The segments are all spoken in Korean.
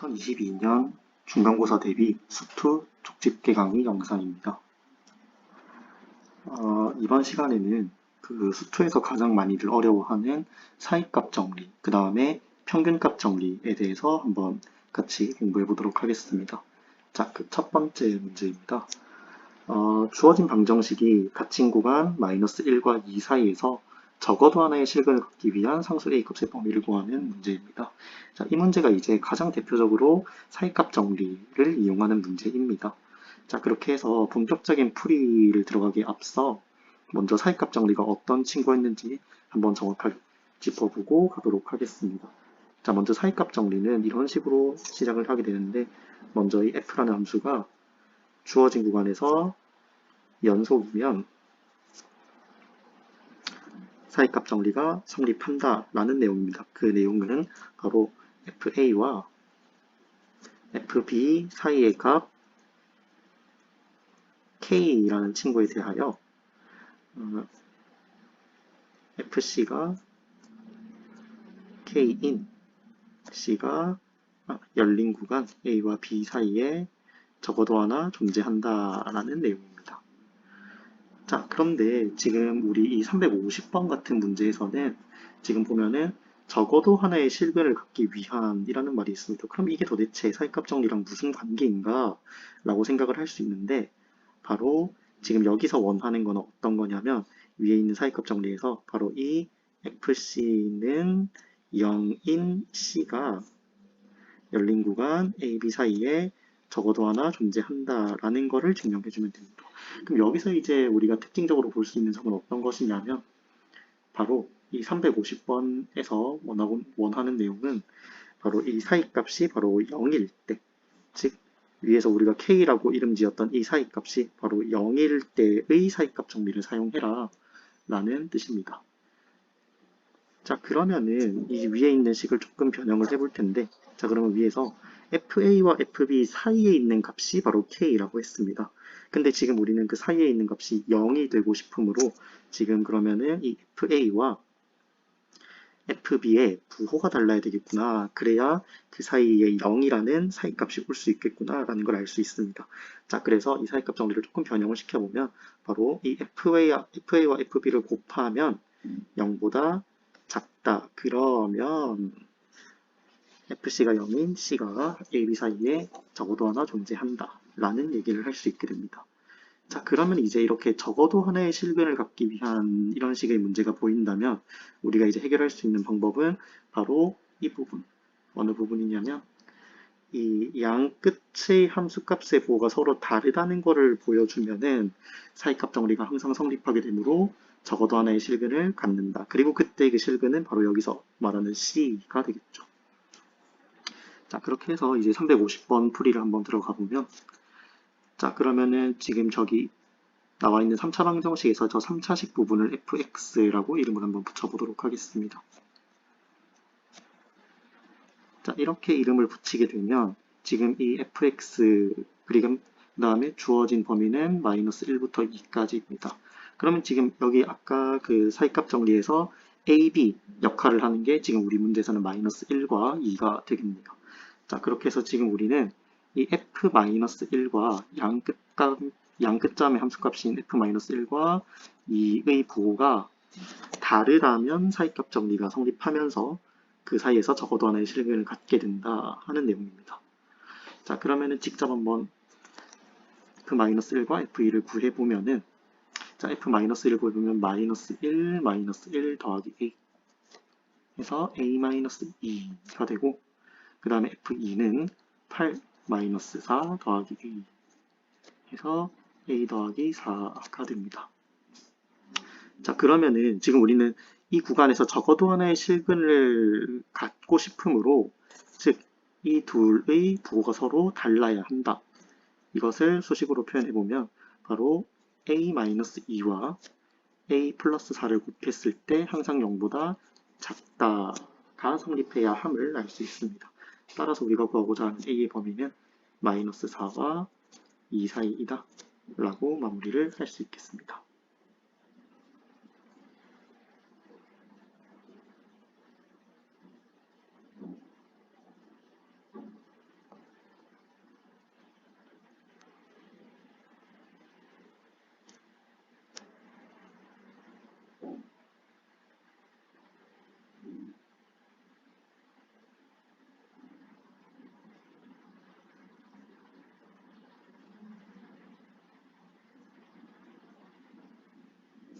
2022년 중간고사 대비 수투 족집게 강의 영상입니다. 이번 시간에는 그 수투에서 가장 많이들 어려워하는 사이값 정리, 그 다음에 평균값 정리에 대해서 한번 같이 공부해 보도록 하겠습니다. 자, 그 첫 번째 문제입니다. 주어진 방정식이 닫힌 구간 -1과 2 사이에서 적어도 하나의 실근을 갖기 위한 상수 A값의 범위를 구하는 문제입니다. 자, 이 문제가 이제 가장 대표적으로 사이값 정리를 이용하는 문제입니다. 자, 그렇게 해서 본격적인 풀이를 들어가기에 앞서 먼저 사이값 정리가 어떤 친구였는지 한번 정확하게 짚어보고 가도록 하겠습니다. 자, 먼저 사이값 정리는 이런 식으로 시작을 하게 되는데, 먼저 이 f라는 함수가 주어진 구간에서 연속이면 사이값 정리가 성립한다라는 내용입니다. 그 내용은 바로 FA와 FB 사이의 값 K라는 친구에 대하여 FC가 K인 C가 열린 구간 A와 B 사이에 적어도 하나 존재한다라는 내용입니다. 자, 그런데 지금 우리 이 350번 같은 문제에서는 지금 보면은 적어도 하나의 실근을 갖기 위한이라는 말이 있습니다. 그럼 이게 도대체 사이값 정리랑 무슨 관계인가? 라고 생각을 할 수 있는데, 바로 지금 여기서 원하는 건 어떤 거냐면, 위에 있는 사이값 정리에서 바로 이 FC는 0인 C가 열린 구간 A, B 사이에 적어도 하나 존재한다라는 거를 증명해주면 됩니다. 그럼 여기서 이제 우리가 특징적으로 볼 수 있는 점은 어떤 것이냐면, 바로 이 350번에서 원하는 내용은 바로 이 사이값이 바로 0일 때, 즉 위에서 우리가 K라고 이름 지었던 이 사이값이 바로 0일 때의 사이값 정리를 사용해라 라는 뜻입니다. 자, 그러면은 이 위에 있는 식을 조금 변형을 해볼 텐데, 자, 그러면 위에서 FA와 FB 사이에 있는 값이 바로 K라고 했습니다. 근데 지금 우리는 그 사이에 있는 값이 0이 되고 싶으므로 지금 그러면은 이 FA와 FB의 부호가 달라야 되겠구나. 그래야 그 사이에 0이라는 사이값이 올 수 있겠구나 라는 걸 알 수 있습니다. 자, 그래서 이 사이값 정리를 조금 변형을 시켜보면 바로 이 FA와 FB를 곱하면 0보다 작다. 그러면 FC가 0인 C가 AB 사이에 적어도 하나 존재한다. 라는 얘기를 할 수 있게 됩니다. 자, 그러면 이제 이렇게 적어도 하나의 실근을 갖기 위한 이런 식의 문제가 보인다면 우리가 이제 해결할 수 있는 방법은 바로 이 부분. 어느 부분이냐면 이 양 끝의 함수값의 부호가 서로 다르다는 것을 보여주면은 사이값 정리가 항상 성립하게 되므로 적어도 하나의 실근을 갖는다. 그리고 그때 그 실근은 바로 여기서 말하는 C가 되겠죠. 자, 그렇게 해서 이제 350번 풀이를 한번 들어가 보면, 자, 그러면은 지금 저기 나와 있는 3차 방정식에서 저 3차식 부분을 fx라고 이름을 한번 붙여보도록 하겠습니다. 자, 이렇게 이름을 붙이게 되면 지금 이 fx 그리고 그 다음에 주어진 범위는 -1부터 2까지입니다. 그러면 지금 여기 아까 그 사이값 정리에서 a, b 역할을 하는 게 지금 우리 문제에서는 -1과 2가 되겠네요. 자, 그렇게 해서 지금 우리는 이 f-1과 양 끝점의 함수값인 f-1과 2의 부호가 다르다면 사이값 정리가 성립하면서 그 사이에서 적어도 하나의 실근을 갖게 된다 하는 내용입니다. 자, 그러면은 직접 한번 f-1과 f2를 구해보면은, 자, f-1을 구해보면 -1 더하기 a 해서 a-2가 되고, 그 다음에 f2는 8-4 더하기 a 해서 a 더하기 4가 됩니다. 자, 그러면은 지금 우리는 이 구간에서 적어도 하나의 실근을 갖고 싶으므로, 즉 이 둘의 부호가 서로 달라야 한다. 이것을 수식으로 표현해보면 바로 a-2와 a 플러스 4를 곱했을 때 항상 0보다 작다가 성립해야 함을 알 수 있습니다. 따라서 우리가 구하고자 하는 a의 범위는 -4와 2 사이이다 라고 마무리를 할 수 있겠습니다.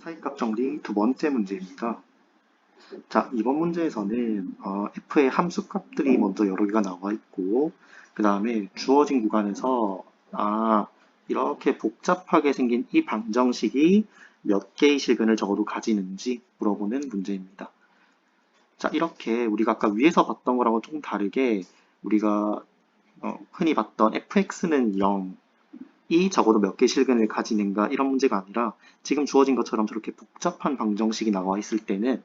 사이값 정리 두 번째 문제입니다. 자, 이번 문제에서는 f의 함수값들이 먼저 여러 개가 나와 있고, 그 다음에 주어진 구간에서 이렇게 복잡하게 생긴 이 방정식이 몇 개의 실근을 적어도 가지는지 물어보는 문제입니다. 자, 이렇게 우리가 아까 위에서 봤던 거랑은 조금 다르게 우리가 흔히 봤던 fx는 0, 이 적어도 몇 개 실근을 가지는가 이런 문제가 아니라 지금 주어진 것처럼 저렇게 복잡한 방정식이 나와 있을 때는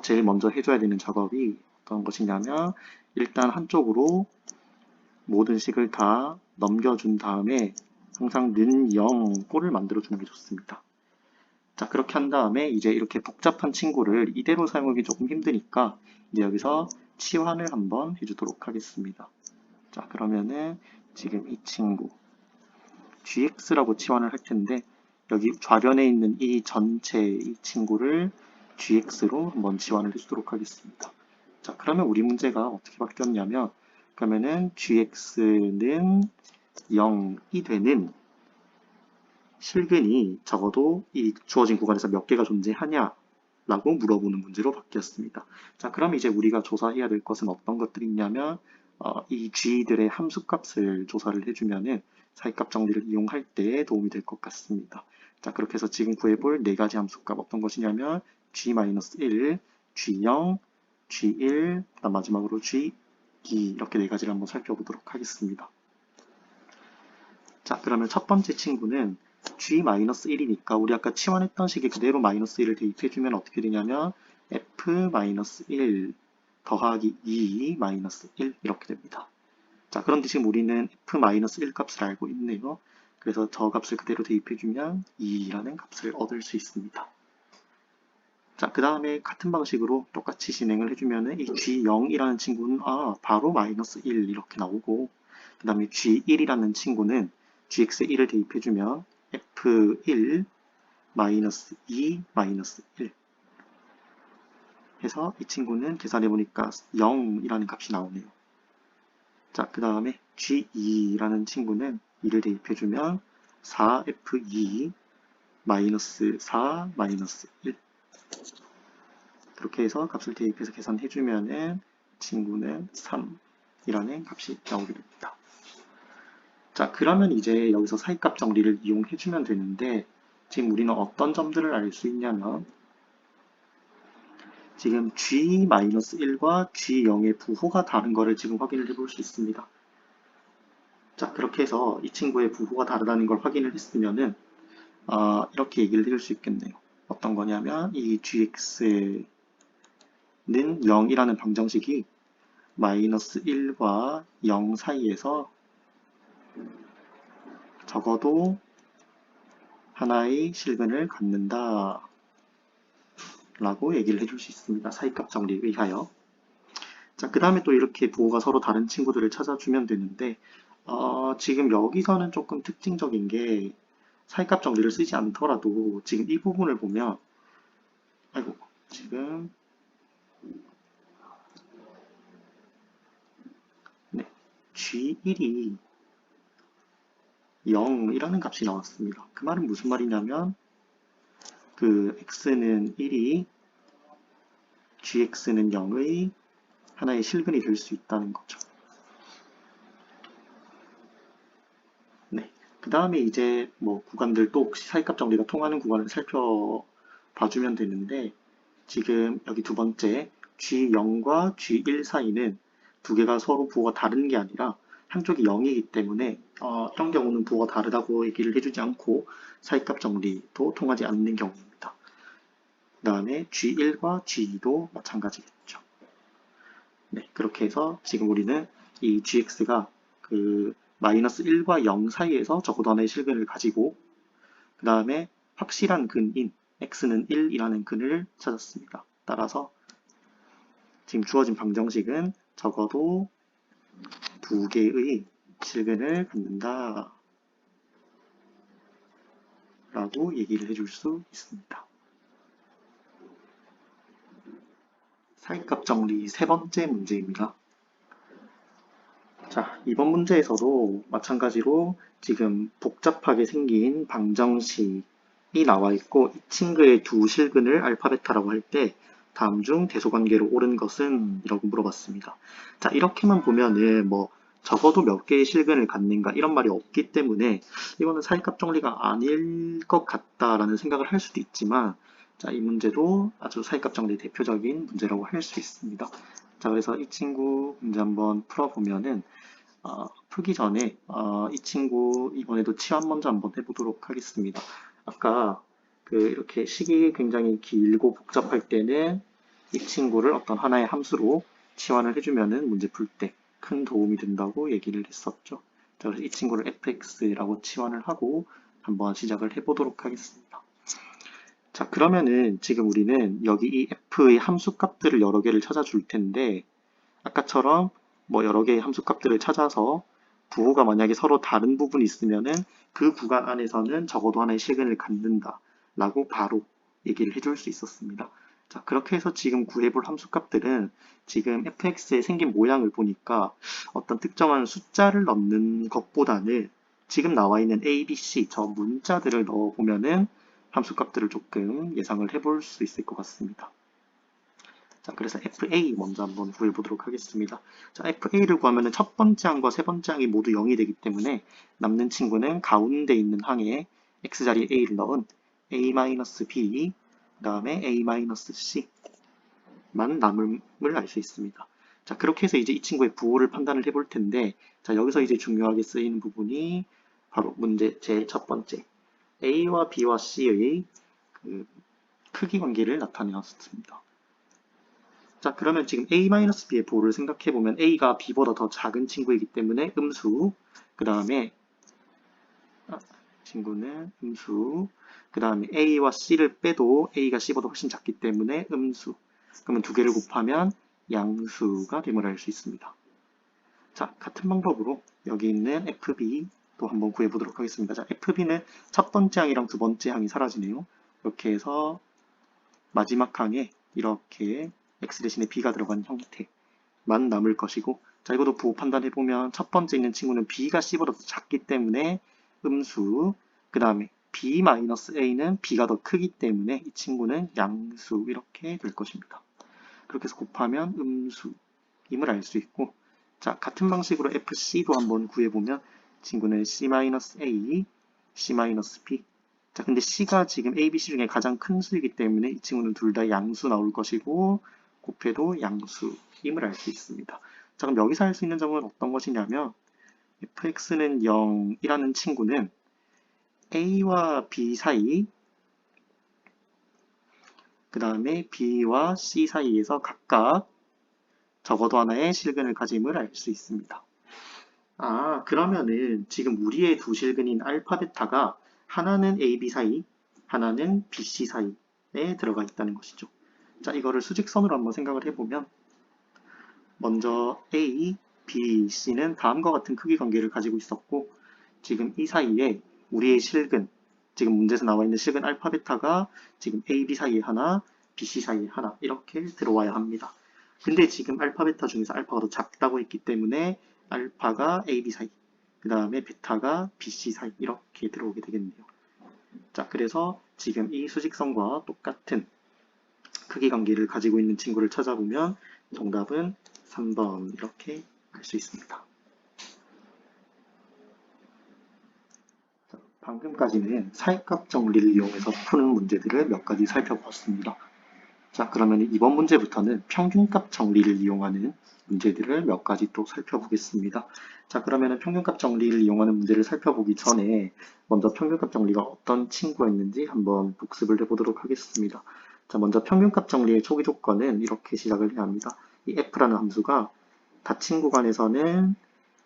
제일 먼저 해줘야 되는 작업이 어떤 것이냐면 일단 한쪽으로 모든 식을 다 넘겨준 다음에 항상 는 0 꼴을 만들어 주는 게 좋습니다. 자, 그렇게 한 다음에 이제 이렇게 복잡한 친구를 이대로 사용하기 조금 힘드니까 이제 여기서 치환을 한번 해주도록 하겠습니다. 자, 그러면은 지금 이 친구 gx라고 치환을 할 텐데 여기 좌변에 있는 이 전체 이 친구를 gx로 한번 치환을 해주도록 하겠습니다. 자, 그러면 우리 문제가 어떻게 바뀌었냐면 그러면은 gx는 0이 되는 실근이 적어도 이 주어진 구간에서 몇 개가 존재하냐 라고 물어보는 문제로 바뀌었습니다. 자, 그럼 이제 우리가 조사해야 될 것은 어떤 것들이 있냐면 이 g들의 함수값을 조사를 해주면은 사이값 정리를 이용할 때 도움이 될 것 같습니다. 자, 그렇게 해서 지금 구해볼 네 가지 함수값 어떤 것이냐면 g-1, g0, g1, 그다음 마지막으로 g2 이렇게 네 가지를 한번 살펴보도록 하겠습니다. 자, 그러면 첫 번째 친구는 g-1이니까 우리 아까 치환했던 식에 그대로 -1을 대입해주면 어떻게 되냐면 f-1 더하기 2 -1 이렇게 됩니다. 자, 그런데 지금 우리는 f-1 값을 알고 있네요. 그래서 저 값을 그대로 대입해주면 2라는 값을 얻을 수 있습니다. 자, 그 다음에 같은 방식으로 똑같이 진행을 해주면 이 g0이라는 친구는 바로 -1 이렇게 나오고 그 다음에 g1이라는 친구는 gx에 1을 대입해주면 f1 -2 -1 해서 이 친구는 계산해보니까 0이라는 값이 나오네요. 자, 그 다음에 g2라는 친구는 2를 대입해주면 4f2 -4 -1 그렇게 해서 값을 대입해서 계산해주면은 친구는 3이라는 값이 나오게 됩니다. 자, 그러면 이제 여기서 사이값 정리를 이용해주면 되는데 지금 우리는 어떤 점들을 알 수 있냐면 지금 g-1과 g0의 부호가 다른 거를 지금 확인을 해볼 수 있습니다. 자, 그렇게 해서 이 친구의 부호가 다르다는 걸 확인을 했으면은 이렇게 얘기를 해줄 수 있겠네요. 어떤 거냐면 이 gx는 0이라는 방정식이 -1과 0 사이에서 적어도 하나의 실근을 갖는다 라고 얘기를 해줄 수 있습니다. 사이값 정리에 의하여. 자, 그 다음에 또 이렇게 부호가 서로 다른 친구들을 찾아주면 되는데 지금 여기서는 조금 특징적인 게 사이값 정리를 쓰지 않더라도 지금 이 부분을 보면 아이고 지금 네, g1이 0이라는 값이 나왔습니다. 그 말은 무슨 말이냐면 그 x는 1이 gx는 0의 하나의 실근이 될 수 있다는 거죠. 네. 그 다음에 이제 뭐 구간들 또 혹시 사이값 정리가 통하는 구간을 살펴봐주면 되는데 지금 여기 두 번째 G0과 G1 사이는 두 개가 서로 부호가 다른 게 아니라 한쪽이 0이기 때문에 이런 경우는 부호가 다르다고 얘기를 해주지 않고 사이값 정리도 통하지 않는 경우입니다. 그 다음에 G1과 G2도 마찬가지겠죠. 네, 그렇게 해서 지금 우리는 이 GX가 그 -1과 0 사이에서 적어도 하나의 실근을 가지고 그 다음에 확실한 근인 x는 1이라는 근을 찾았습니다. 따라서 지금 주어진 방정식은 적어도 두 개의 실근을 갖는다 라고 얘기를 해줄 수 있습니다. 사이값 정리 세 번째 문제입니다. 자, 이번 문제에서도 마찬가지로 지금 복잡하게 생긴 방정식 이 나와 있고 이 친구의 두 실근을 알파 베타라고 할 때 다음 중 대소관계로 옳은 것은? 이라고 물어봤습니다. 자, 이렇게만 보면은 뭐 적어도 몇 개의 실근을 갖는가 이런 말이 없기 때문에 이거는 사이값 정리가 아닐 것 같다라는 생각을 할 수도 있지만, 자, 이 문제도 아주 사이값 정리 대표적인 문제라고 할 수 있습니다. 자, 그래서 이 친구 문제 한번 풀어보면은 풀기 전에 이 친구 이번에도 치환 먼저 한번 해보도록 하겠습니다. 아까 이렇게 식이 굉장히 길고 복잡할 때는 이 친구를 어떤 하나의 함수로 치환을 해주면은 문제 풀 때 큰 도움이 된다고 얘기를 했었죠. 자, 그래서 이 친구를 fx라고 치환을 하고 한번 시작을 해보도록 하겠습니다. 자, 그러면은 지금 우리는 여기 이 f의 함수 값들을 여러 개를 찾아줄 텐데, 아까처럼 뭐 여러 개의 함수 값들을 찾아서 부호가 만약에 서로 다른 부분이 있으면은 그 구간 안에서는 적어도 하나의 실근을 갖는다 라고 바로 얘기를 해줄 수 있었습니다. 자, 그렇게 해서 지금 구해볼 함수 값들은 지금 fx의 생긴 모양을 보니까 어떤 특정한 숫자를 넣는 것보다는 지금 나와 있는 a, b, c 저 문자들을 넣어보면은 함수 값들을 조금 예상을 해볼 수 있을 것 같습니다. 자, 그래서 FA 먼저 한번 구해보도록 하겠습니다. 자, FA를 구하면 첫 번째 항과 세 번째 항이 모두 0이 되기 때문에 남는 친구는 가운데 있는 항에 X자리에 A를 넣은 A-B, 그 다음에 A-C만 남음을 알 수 있습니다. 자, 그렇게 해서 이제 이 친구의 부호를 판단을 해볼 텐데, 자, 여기서 이제 중요하게 쓰이는 부분이 바로 문제 제일 첫 번째. A와 B와 C의 크기 관계를 나타내었습니다. 자, 그러면 지금 A-B의 부호를 생각해보면 A가 B보다 더 작은 친구이기 때문에 음수, 그 다음에 친구는 음수, 그 다음에 A와 C를 빼도 A가 C보다 훨씬 작기 때문에 음수. 그러면 두 개를 곱하면 양수가 됨을 알 수 있습니다. 자, 같은 방법으로 여기 있는 FB도 한번 구해보도록 하겠습니다. 자, FB는 첫 번째 항이랑 두 번째 항이 사라지네요. 이렇게 해서 마지막 항에 이렇게 x 대신에 b가 들어간 형태만 남을 것이고, 자, 이것도 부호 판단해보면 첫 번째 있는 친구는 b가 c보다 더 작기 때문에 음수, 그 다음에 b-a는 b가 더 크기 때문에 이 친구는 양수, 이렇게 될 것입니다. 그렇게 해서 곱하면 음수임을 알 수 있고, 자, 같은 방식으로 fc도 한번 구해보면 친구는 c-a, c-b. 자, 근데 C가 지금 A, B, C 중에 가장 큰 수이기 때문에 이 친구는 둘 다 양수 나올 것이고, 곱해도 양수임을 알 수 있습니다. 자, 그럼 여기서 할 수 있는 점은 어떤 것이냐면, fx는 0이라는 친구는 A와 B 사이, 그 다음에 B와 C 사이에서 각각 적어도 하나의 실근을 가짐을 알 수 있습니다. 아, 그러면은 지금 우리의 두 실근인 알파, 베타가 하나는 A, B 사이, 하나는 B, C 사이에 들어가 있다는 것이죠. 자, 이거를 수직선으로 한번 생각을 해보면 먼저 A, B, C는 다음과 같은 크기 관계를 가지고 있었고, 지금 이 사이에 우리의 실근, 지금 문제에서 나와 있는 실근 알파, 베타가 지금 A, B 사이에 하나, B, C 사이에 하나 이렇게 들어와야 합니다. 근데 지금 알파, 베타 중에서 알파가 더 작다고 했기 때문에 알파가 A, B 사이, 그 다음에 베타가 B, C 사이 이렇게 들어오게 되겠네요. 자, 그래서 지금 이 수직선과 똑같은 크기 관계를 가지고 있는 친구를 찾아보면 정답은 3번 이렇게 할 수 있습니다. 방금까지는 사이값 정리를 이용해서 푸는 문제들을 몇 가지 살펴보았습니다. 자, 그러면 이번 문제부터는 평균값 정리를 이용하는 문제들을 몇 가지 또 살펴보겠습니다. 자, 그러면 평균값 정리를 이용하는 문제를 살펴보기 전에 먼저 평균값 정리가 어떤 친구였는지 한번 복습을 해보도록 하겠습니다. 자, 먼저 평균값 정리의 초기 조건은 이렇게 시작을 해야 합니다. 이 f라는 함수가 닫힌 구간에서는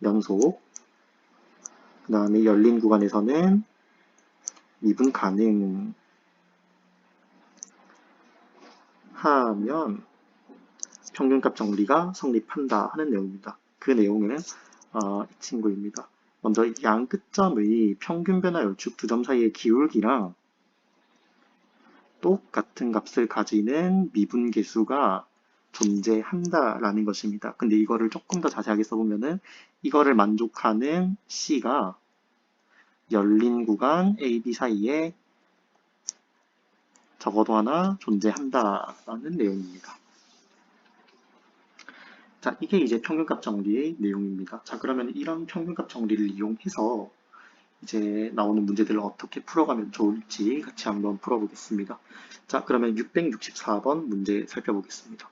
연속, 그 다음에 열린 구간에서는 미분 가능 하면 평균값 정리가 성립한다 하는 내용입니다. 그 내용은 이 친구입니다. 먼저 양 끝점의 평균 변화 열축 두 점 사이의 기울기랑 똑같은 값을 가지는 미분 계수가 존재한다라는 것입니다. 근데 이거를 조금 더 자세하게 써보면은 이거를 만족하는 C가 열린 구간 A, B 사이에 적어도 하나 존재한다라는 내용입니다. 자, 이게 이제 평균값 정리의 내용입니다. 자, 그러면 이런 평균값 정리를 이용해서 이제 나오는 문제들을 어떻게 풀어가면 좋을지 같이 한번 풀어보겠습니다. 자, 그러면 664번 문제 살펴보겠습니다.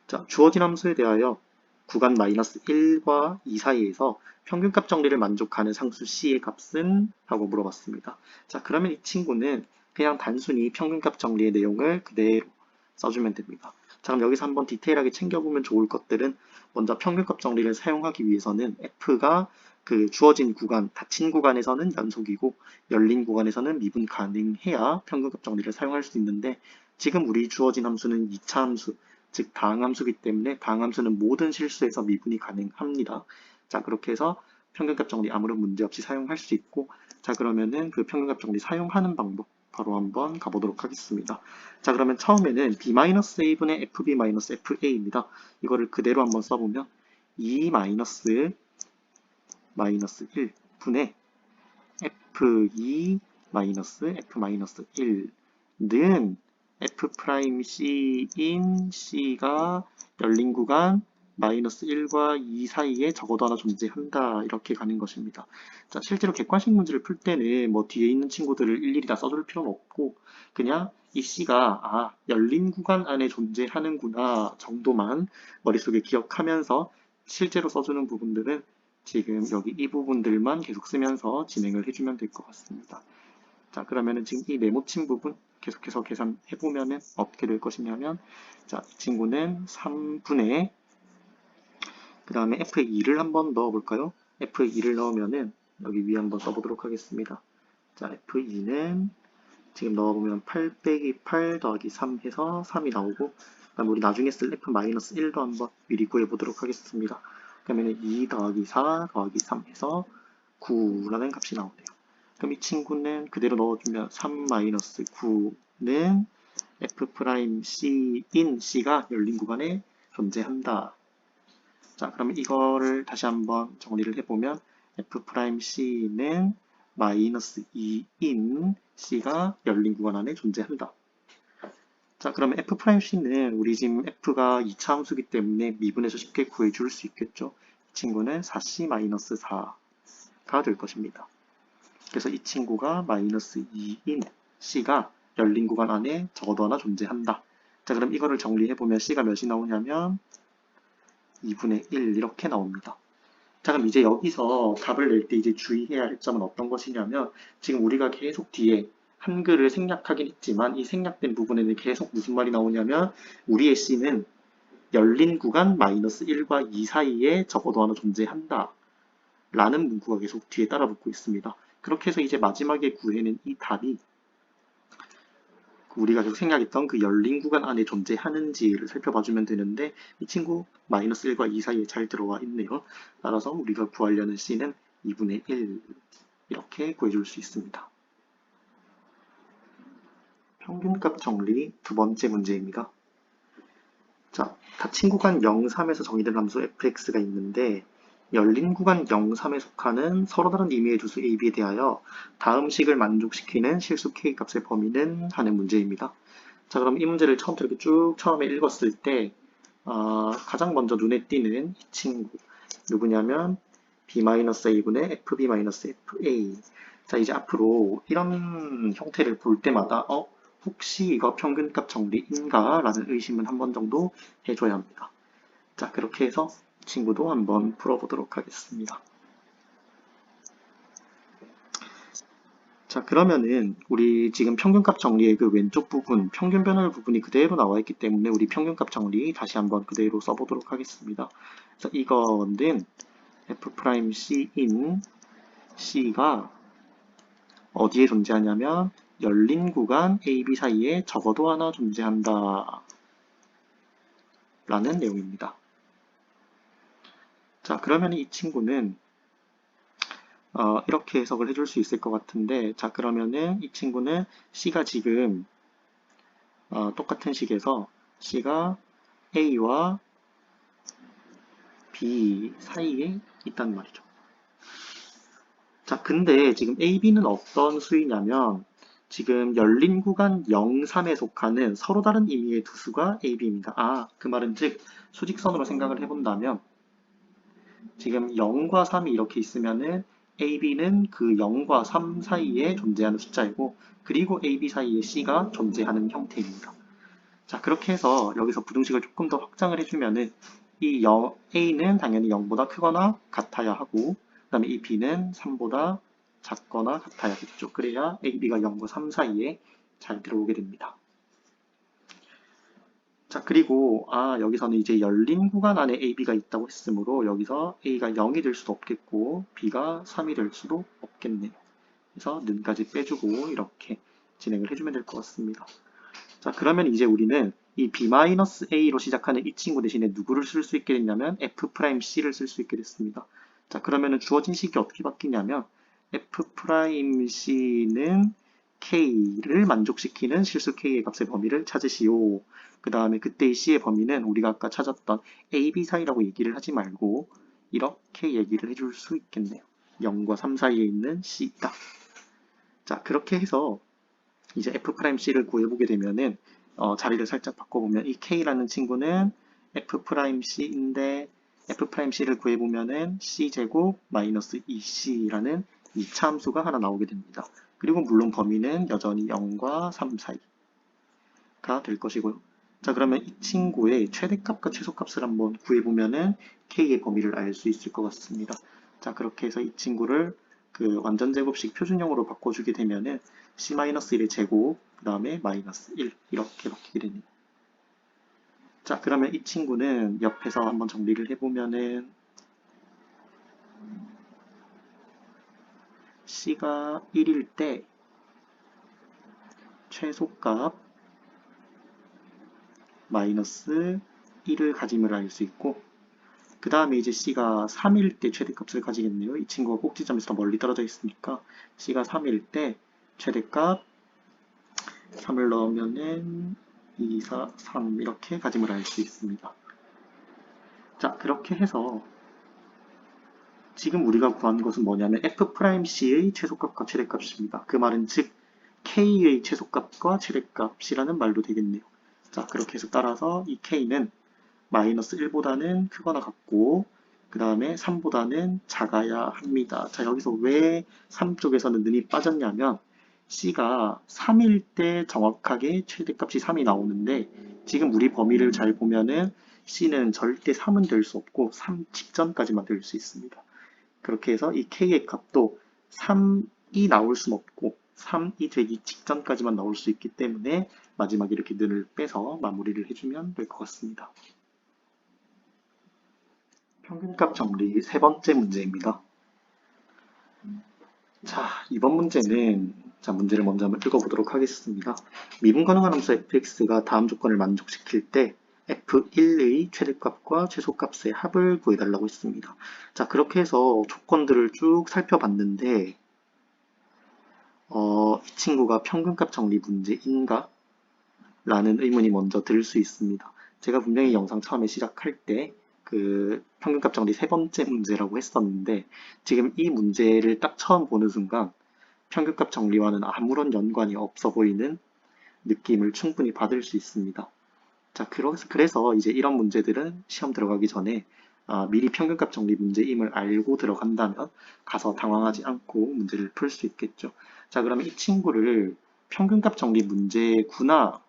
자, 주어진 함수에 대하여 구간 마이너스 1과 2 사이에서 평균값 정리를 만족하는 상수 c의 값은? 하고 물어봤습니다. 자, 그러면 이 친구는 그냥 단순히 평균값 정리의 내용을 그대로 써주면 됩니다. 자, 그럼 여기서 한번 디테일하게 챙겨보면 좋을 것들은 먼저 평균값 정리를 사용하기 위해서는 f가 그 주어진 구간, 닫힌 구간에서는 연속이고 열린 구간에서는 미분 가능해야 평균값 정리를 사용할 수 있는데 지금 우리 주어진 함수는 2차 함수, 즉 다항함수이기 때문에 다항함수는 모든 실수에서 미분이 가능합니다. 자, 그렇게 해서 평균값 정리 아무런 문제 없이 사용할 수 있고 자, 그러면은 그 평균값 정리 사용하는 방법 바로 한번 가보도록 하겠습니다. 자, 그러면 처음에는 b-a분의 fb-fa입니다. 이거를 그대로 한번 써보면 2 마이너스 1 분의 f2 마이너스 f-1는 f'C인 C가 열린 구간 마이너스 1과 2 사이에 적어도 하나 존재한다 이렇게 가는 것입니다. 자, 실제로 객관식 문제를 풀 때는 뭐 뒤에 있는 친구들을 일일이 다 써줄 필요는 없고 그냥 이 C가 열린 구간 안에 존재하는구나 정도만 머릿속에 기억하면서 실제로 써주는 부분들은 지금 여기 이 부분들만 계속 쓰면서 진행을 해주면 될 것 같습니다. 자, 그러면은 지금 이 네모친 부분 계속해서 계산해보면은 어떻게 될 것이냐면, 자, 이 친구는 3분의, 그 다음에 F2를 한번 넣어볼까요? F2를 넣으면은 여기 위에 한번 써보도록 하겠습니다. 자, F2는 지금 넣어보면 8 빼기 8 더하기 3 해서 3이 나오고, 그다음 우리 나중에 쓸 F-1도 한번 미리 구해보도록 하겠습니다. 그러면 2 더하기 4 더하기 3 해서 9라는 값이 나오네요. 그럼 이 친구는 그대로 넣어주면 3-9는 F'C인 C가 열린 구간에 존재한다. 자, 그러면 이거를 다시 한번 정리를 해보면 F'C는 마이너스 2인 C가 열린 구간 안에 존재한다. 자, 그러면 F'C는 우리 지금 F가 2차 함수기 때문에 미분해서 쉽게 구해줄 수 있겠죠. 이 친구는 4C-4가 될 것입니다. 그래서 이 친구가 마이너스 2인 C가 열린 구간 안에 적어도 하나 존재한다. 자, 그럼 이거를 정리해보면 C가 몇이 나오냐면 2분의 1 이렇게 나옵니다. 자, 그럼 이제 여기서 답을 낼 때 이제 주의해야 할 점은 어떤 것이냐면 지금 우리가 계속 뒤에 한글을 생략하긴 했지만 이 생략된 부분에는 계속 무슨 말이 나오냐면 우리의 C는 열린 구간 마이너스 1과 2 사이에 적어도 하나 존재한다. 라는 문구가 계속 뒤에 따라 붙고 있습니다. 그렇게 해서 이제 마지막에 구해낸 이 답이 우리가 계속 생각했던 그 열린 구간 안에 존재하는지를 살펴봐주면 되는데 이 친구 마이너스 1과 2 사이에 잘 들어와 있네요. 따라서 우리가 구하려는 C는 2분의 1 이렇게 구해줄 수 있습니다. 평균값 정리 두 번째 문제입니다. 자, 닫힌 구간 0, 3에서 정의된 함수 fx가 있는데 열린 구간 0, 3에 속하는 서로 다른 임의의 주수 a, b에 대하여 다음 식을 만족시키는 실수 k 값의 범위는? 하는 문제입니다. 자, 그럼 이 문제를 처음부터 이렇게 쭉 처음에 읽었을 때 가장 먼저 눈에 띄는 이 친구 누구냐면 b-a분의 fb-fa. 자, 이제 앞으로 이런 형태를 볼 때마다 혹시 이거 평균값 정리인가? 라는 의심은 한 번 정도 해줘야 합니다. 자, 그렇게 해서 친구도 한번 풀어보도록 하겠습니다. 자, 그러면은 우리 지금 평균값 정리의 그 왼쪽 부분, 평균 변화율 부분이 그대로 나와 있기 때문에 우리 평균값 정리 다시 한번 그대로 써보도록 하겠습니다. 자, 이거는 F'C인 C가 어디에 존재하냐면 열린 구간 A, B 사이에 적어도 하나 존재한다 라는 내용입니다. 자, 그러면 이 친구는 이렇게 해석을 해줄 수 있을 것 같은데 자, 그러면은 이 친구는 C가 지금 똑같은 식에서 C가 A와 B 사이에 있단 말이죠. 자, 근데 지금 A, B는 어떤 수이냐면 지금 열린 구간 0, 3에 속하는 서로 다른 의미의 두 수가 A, B입니다. 그 말은 즉 수직선으로 생각을 해본다면 지금 0과 3이 이렇게 있으면은 A, B는 그 0과 3 사이에 존재하는 숫자이고 그리고 A, B 사이에 C가 존재하는 형태입니다. 자, 그렇게 해서 여기서 부등식을 조금 더 확장을 해주면은 이 A는 당연히 0보다 크거나 같아야 하고 그 다음에 이 B는 3보다 작거나 같아야겠죠. 그래야 A, B가 0과 3 사이에 잘 들어오게 됩니다. 자, 그리고 여기서는 이제 열린 구간 안에 A, B가 있다고 했으므로 여기서 A가 0이 될 수도 없겠고 B가 3이 될 수도 없겠네요. 그래서 는까지 빼주고 이렇게 진행을 해주면 될 것 같습니다. 자, 그러면 이제 우리는 이 B-A로 시작하는 이 친구 대신에 누구를 쓸 수 있게 됐냐면 F'C를 쓸 수 있게 됐습니다. 자, 그러면은 주어진 식이 어떻게 바뀌냐면 F'C는 K를 만족시키는 실수 K의 값의 범위를 찾으시오. 그 다음에 그때의 C의 범위는 우리가 아까 찾았던 A, B 사이라고 얘기를 하지 말고 이렇게 얘기를 해줄 수 있겠네요. 0과 3 사이에 있는 C다. 자, 그렇게 해서 이제 F'C를 구해보게 되면은 자리를 살짝 바꿔보면 이 K라는 친구는 F'C인데 F'C를 구해보면은 C제곱 마이너스 2C라는 2차 함수가 하나 나오게 됩니다. 그리고 물론 범위는 여전히 0과 3 사이가 될 것이고요. 자, 그러면 이 친구의 최대값과 최소값을 한번 구해보면은 K의 범위를 알 수 있을 것 같습니다. 자, 그렇게 해서 이 친구를 그 완전 제곱식 표준형으로 바꿔주게 되면은 C-1의 제곱, 그 다음에 마이너스 1 이렇게 바뀌게 됩니다. 자, 그러면 이 친구는 옆에서 한번 정리를 해보면은 C가 1일 때 최소값 마이너스 1을 가짐을 알 수 있고 그 다음에 이제 C가 3일 때 최대값을 가지겠네요. 이 친구가 꼭지점에서 멀리 떨어져 있으니까 C가 3일 때 최대값 3을 넣으면은 2, 4, 3 이렇게 가짐을 알 수 있습니다. 자, 그렇게 해서 지금 우리가 구한 것은 뭐냐면 F'C의 최소값과 최대값입니다. 그 말은 즉 K의 최소값과 최대값이라는 말도 되겠네요. 자, 그렇게 해서 따라서 이 K는 마이너스 1보다는 크거나 같고 그 다음에 3보다는 작아야 합니다. 자, 여기서 왜 3 쪽에서는 는이 빠졌냐면 C가 3일 때 정확하게 최대값이 3이 나오는데 지금 우리 범위를 잘 보면은 C는 절대 3은 될 수 없고 3 직전까지만 될 수 있습니다. 그렇게 해서 이 K의 값도 3이 나올 수는 없고 3이 되기 직전까지만 나올 수 있기 때문에 마지막에 이렇게 는을 빼서 마무리를 해주면 될 것 같습니다. 평균값 정리 세 번째 문제입니다. 자, 이번 문제는 문제를 먼저 한번 읽어보도록 하겠습니다. 미분 가능한 함수 fx가 다음 조건을 만족시킬 때 f1의 최대값과 최소값의 합을 구해달라고 했습니다. 자, 그렇게 해서 조건들을 쭉 살펴봤는데 이 친구가 평균값 정리 문제인가? 라는 의문이 먼저 들 수 있습니다. 제가 분명히 영상 처음에 시작할 때 그 평균값 정리 세 번째 문제라고 했었는데 지금 이 문제를 딱 처음 보는 순간 평균값 정리와는 아무런 연관이 없어 보이는 느낌을 충분히 받을 수 있습니다. 자, 그래서 이제 이런 문제들은 시험 들어가기 전에 미리 평균값 정리 문제임을 알고 들어간다면 가서 당황하지 않고 문제를 풀 수 있겠죠. 자, 그러면 이 친구를 평균값 정리 문제구나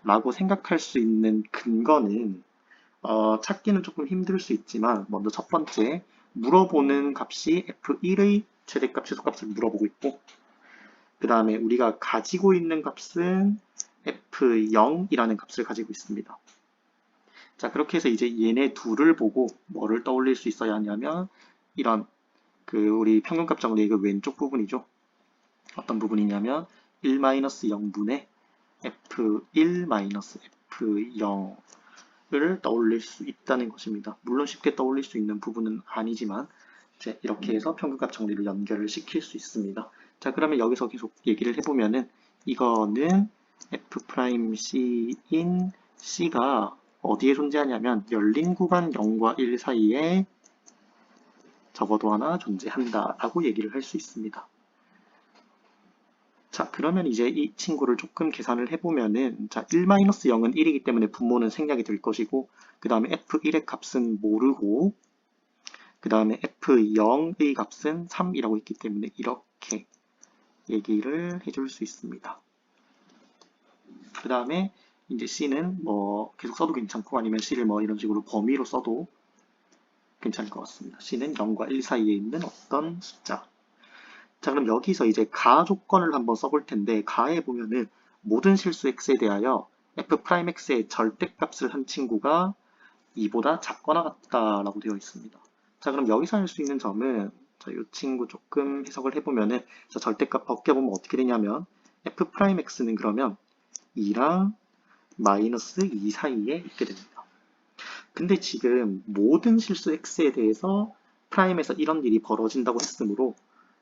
라고 생각할 수 있는 근거는 찾기는 조금 힘들 수 있지만 먼저 첫 번째 물어보는 값이 f1의 최대값, 최소값을 물어보고 있고 그 다음에 우리가 가지고 있는 값은 f0이라는 값을 가지고 있습니다. 자, 그렇게 해서 이제 얘네 둘을 보고 뭐를 떠올릴 수 있어야 하냐면 이런 우리 평균값 정리의 그 왼쪽 부분이죠. 어떤 부분이냐면 1-0분의 f1-f0 을 떠올릴 수 있다는 것입니다. 물론 쉽게 떠올릴 수 있는 부분은 아니지만 이렇게 해서 평균값 정리를 연결을 시킬 수 있습니다. 자, 그러면 여기서 계속 얘기를 해보면은 이거는 F'C인 C가 어디에 존재하냐면 열린 구간 0과 1 사이에 적어도 하나 존재한다 라고 얘기를 할 수 있습니다. 자, 그러면 이제 이 친구를 조금 계산을 해보면은, 자, 1-0은 1이기 때문에 분모는 생략이 될 것이고, 그 다음에 f1의 값은 모르고, 그 다음에 f0의 값은 3이라고 했기 때문에 이렇게 얘기를 해줄 수 있습니다. 그 다음에 이제 c는 뭐 계속 써도 괜찮고 아니면 c를 뭐 이런 식으로 범위로 써도 괜찮을 것 같습니다. c는 0과 1 사이에 있는 어떤 숫자. 자, 그럼 여기서 이제 가 조건을 한번 써볼 텐데, 가에 보면은 모든 실수 x에 대하여 f'x의 절대값을 한 친구가 2보다 작거나 같다라고 되어 있습니다. 자, 그럼 여기서 할 수 있는 점은, 자, 이 친구 조금 해석을 해보면은, 자, 절대값 벗겨보면 어떻게 되냐면, f'x는 그러면 2랑 마이너스 2 사이에 있게 됩니다. 근데 지금 모든 실수 x에 대해서 프라임에서 이런 일이 벌어진다고 했으므로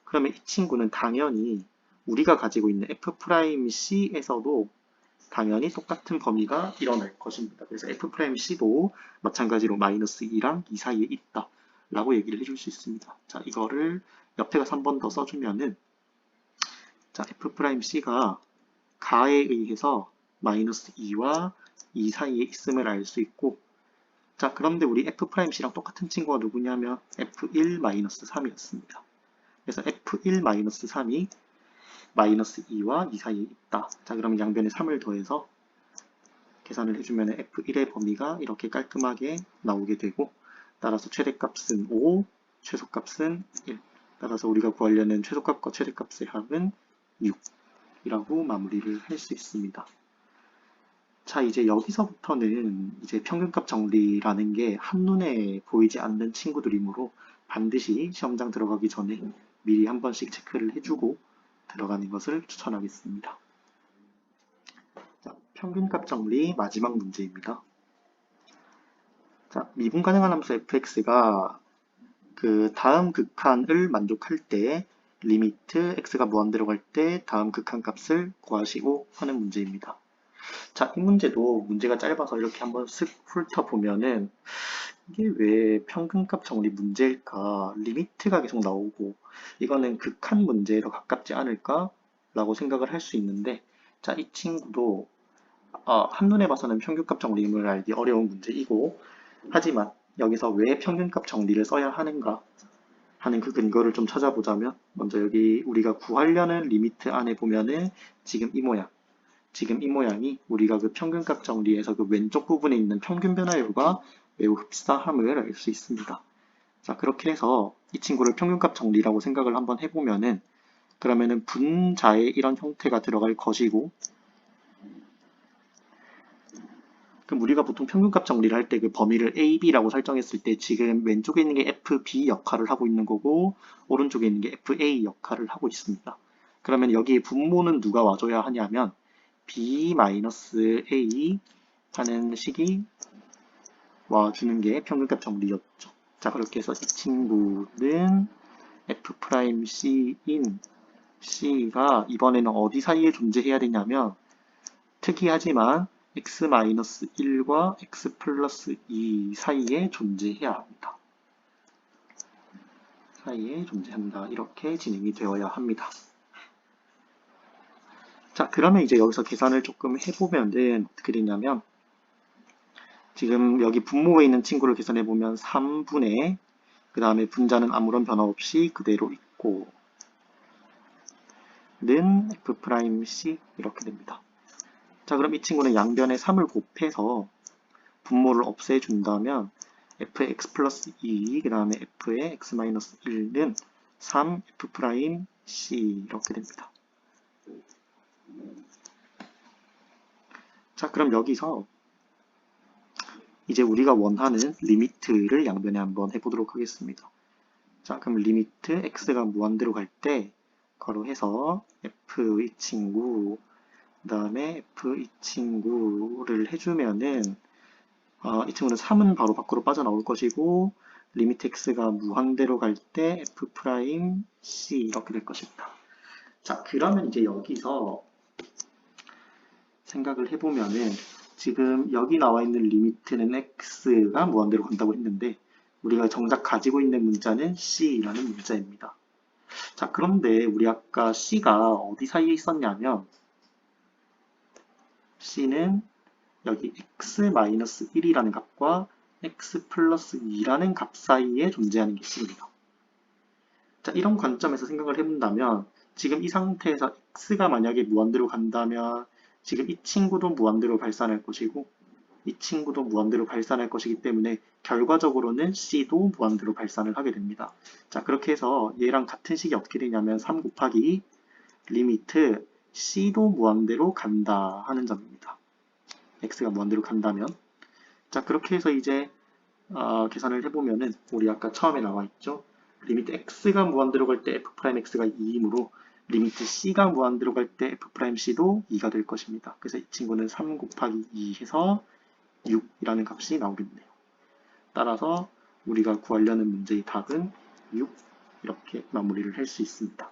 그러면 이 친구는 당연히 우리가 가지고 있는 f'C에서도 당연히 똑같은 범위가 일어날 것입니다. 그래서 f'C도 마찬가지로 마이너스 2랑 2 사이에 있다 라고 얘기를 해줄 수 있습니다. 자, 이거를 옆에 가서 한 번 더 써주면은 자, f'C가 가에 의해서 마이너스 2와 2 사이에 있음을 알 수 있고, 자, 그런데 우리 f'C랑 똑같은 친구가 누구냐면 f1-3이었습니다. 그래서 f1-3이 마이너스 2와 2 사이에 있다. 자, 그럼 양변에 3을 더해서 계산을 해주면 f1의 범위가 이렇게 깔끔하게 나오게 되고, 따라서 최대값은 5, 최소값은 1. 따라서 우리가 구하려는 최소값과 최대값의 합은 6이라고 마무리를 할 수 있습니다. 자, 이제 여기서부터는 이제 평균값 정리라는 게 한눈에 보이지 않는 친구들이므로 반드시 시험장 들어가기 전에 미리 한 번씩 체크를 해주고 들어가는 것을 추천하겠습니다. 자, 평균값 정리 마지막 문제입니다. 자, 미분 가능한 함수 fx가 그 다음 극한을 만족할 때 리미트 x가 무한대로 갈 때 다음 극한 값을 구하시고 하는 문제입니다. 자, 이 문제도 문제가 짧아서 이렇게 한번 쓱 훑어보면은 이게 왜 평균값 정리 문제일까? 리미트가 계속 나오고 이거는 극한 문제로 가깝지 않을까? 라고 생각을 할 수 있는데, 자, 이 친구도 한눈에 봐서는 평균값 정리임을 알기 어려운 문제이고, 하지만 여기서 왜 평균값 정리를 써야 하는가 하는 그 근거를 좀 찾아보자면, 먼저 여기 우리가 구하려는 리미트 안에 보면은 지금 이 모양이 우리가 그 평균값 정리에서 그 왼쪽 부분에 있는 평균 변화율과 매우 흡사함을 알 수 있습니다. 자, 그렇게 해서 이 친구를 평균값 정리라고 생각을 한번 해보면은, 그러면은 분자에 이런 형태가 들어갈 것이고, 그럼 우리가 보통 평균값 정리를 할 때 그 범위를 A, B라고 설정했을 때 지금 왼쪽에 있는 게 FB 역할을 하고 있는 거고, 오른쪽에 있는 게 FA 역할을 하고 있습니다. 그러면 여기에 분모는 누가 와줘야 하냐면 B-A 하는 식이 와주는 게 평균값 정리였죠. 자, 그렇게 해서 이 친구는 F'C인 C가 이번에는 어디 사이에 존재해야 되냐면, 특이하지만 x-1과 x 플러스 2 사이에 존재해야 합니다. 사이에 존재한다. 이렇게 진행이 되어야 합니다. 자, 그러면 이제 여기서 계산을 조금 해보면은 어떻게 되냐면, 지금 여기 분모에 있는 친구를 계산해보면 3분의, 그 다음에 분자는 아무런 변화 없이 그대로 있고, 는 F'C 이렇게 됩니다. 자, 그럼 이 친구는 양변에 3을 곱해서 분모를 없애준다면 fx 플러스 2, 그 다음에 f의 x 마이너스 1는 3 F'C 이렇게 됩니다. 자, 그럼 여기서 이제 우리가 원하는 리미트를 양변에 한번 해보도록 하겠습니다. 자, 그럼 리미트 x가 무한대로 갈 때 가로해서 f 이 친구, 그 다음에 f 이 친구를 해주면은 이 친구는 3은 바로 밖으로 빠져나올 것이고, 리미트 x가 무한대로 갈 때 f'c 이렇게 될 것입니다. 자, 그러면 이제 여기서 생각을 해보면은 지금 여기 나와 있는 리미트는 x가 무한대로 간다고 했는데 우리가 정작 가지고 있는 문자는 c라는 문자입니다. 자, 그런데 우리 아까 C가 어디 사이에 있었냐면 C는 여기 x-1이라는 값과 x 플러스 2라는 값 사이에 존재하는 게 C입니다. 자, 이런 관점에서 생각을 해본다면 지금 이 상태에서 x가 만약에 무한대로 간다면 지금 이 친구도 무한대로 발산할 것이고 이 친구도 무한대로 발산할 것이기 때문에 결과적으로는 C도 무한대로 발산을 하게 됩니다. 자, 그렇게 해서 얘랑 같은 식이 어떻게 되냐면 3 곱하기 리미트 C도 무한대로 간다 하는 점입니다. X가 무한대로 간다면. 자, 그렇게 해서 이제 계산을 해보면은 우리 아까 처음에 나와 있죠. 리미트 X가 무한대로 갈 때 F'X가 2이므로 리미트 C가 무한대로 갈 때 F'C도 2가 될 것입니다. 그래서 이 친구는 3 곱하기 2 해서 6이라는 값이 나오겠네요. 따라서 우리가 구하려는 문제의 답은 6 이렇게 마무리를 할 수 있습니다.